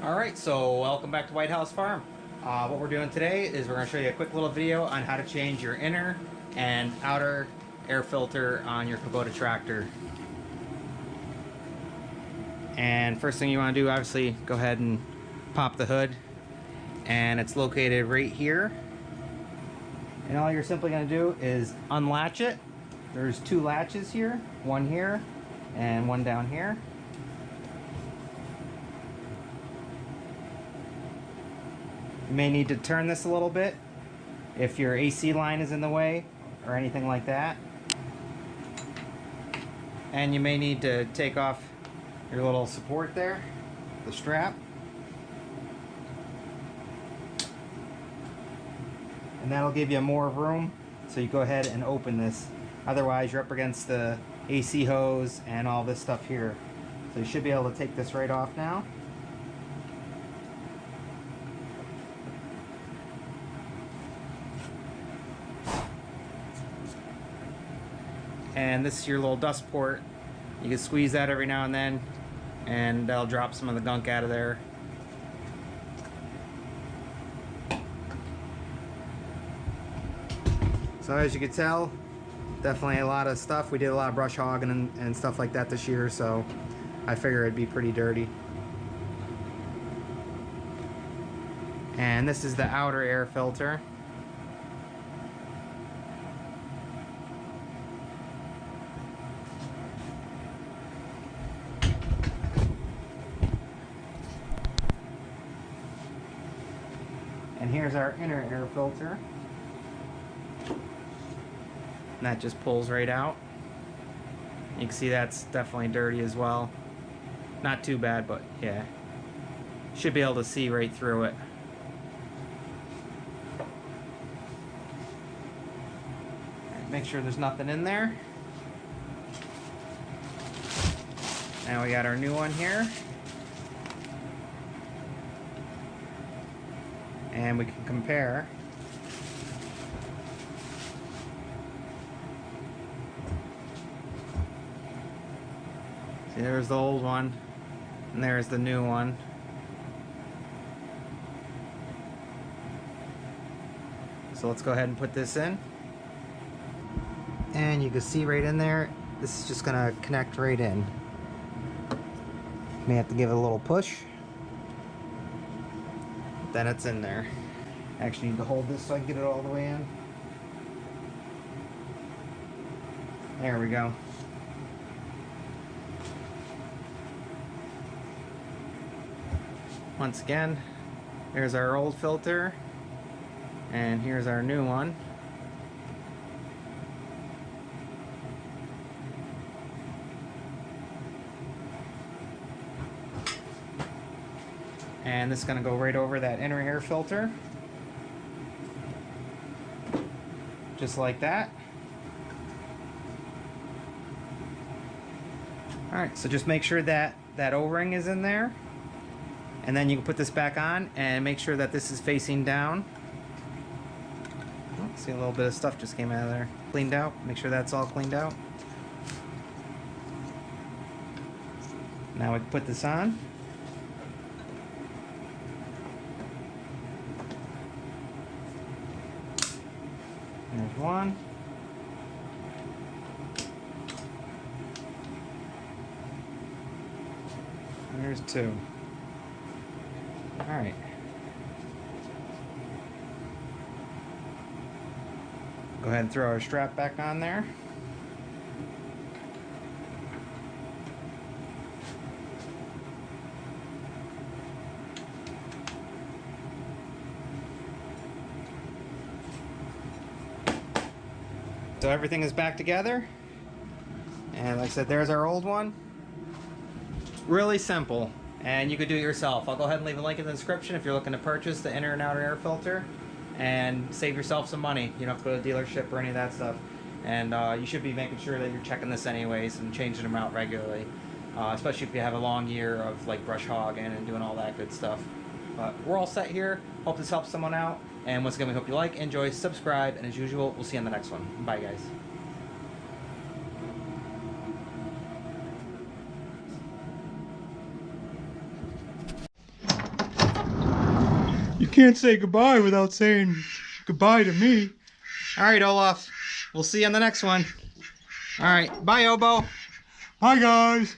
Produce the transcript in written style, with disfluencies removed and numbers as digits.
Alright, so welcome back to White House Farm. What we're doing today is we're going to show you a quick little video on how to change your inner and outer air filter on your Kubota tractor. And first thing you want to do, obviously, go ahead and pop the hood. And it's located right here. And all you're simply going to do is unlatch it. There's two latches here, one here and one down here. You may need to turn this a little bit if your AC line is in the way or anything like that. And you may need to take off your little support there, the strap. And that'll give you more room, so you go ahead and open this. Otherwise you're up against the AC hose and all this stuff here. So you should be able to take this right off now. And this is your little dust port. You can squeeze that every now and then, and that'll drop some of the gunk out of there. So as you can tell, definitely a lot of stuff. We did a lot of brush hogging and stuff like that this year, so I figure it'd be pretty dirty. And this is the outer air filter. And here's our inner air filter. And that just pulls right out. You can see that's definitely dirty as well. Not too bad, but yeah. Should be able to see right through it. Right, make sure there's nothing in there. Now we got our new one here. And we can compare. See, there's the old one, and there's the new one. So let's go ahead and put this in. And you can see right in there, this is just gonna connect right in. May have to give it a little push. Then it's in there. I actually need to hold this so I can get it all the way in. There we go. Once again, here's our old filter, and here's our new one. And this is going to go right over that inner air filter. Just like that. Alright, so just make sure that that O-ring is in there. And then you can put this back on and make sure that this is facing down. Oh, see, a little bit of stuff just came out of there. Cleaned out. Make sure that's all cleaned out. Now we can put this on. There's one. And there's two. Alright. Go ahead and throw our strap back on there. So everything is back together. And like I said, there's our old one. Really simple. And you could do it yourself. I'll go ahead and leave a link in the description if you're looking to purchase the inner and outer air filter and save yourself some money. You don't have to go to a dealership or any of that stuff. And you should be making sure that you're checking this anyways and changing them out regularly. Especially if you have a long year of like brush hogging and doing all that good stuff. But we're all set here. Hope this helps someone out. And once again, we hope you like, enjoy, subscribe, and as usual, we'll see you on the next one. Bye, guys. can't say goodbye without saying goodbye to me. All right, Olaf. We'll see you on the next one. All right. Bye, Obo. Bye, guys.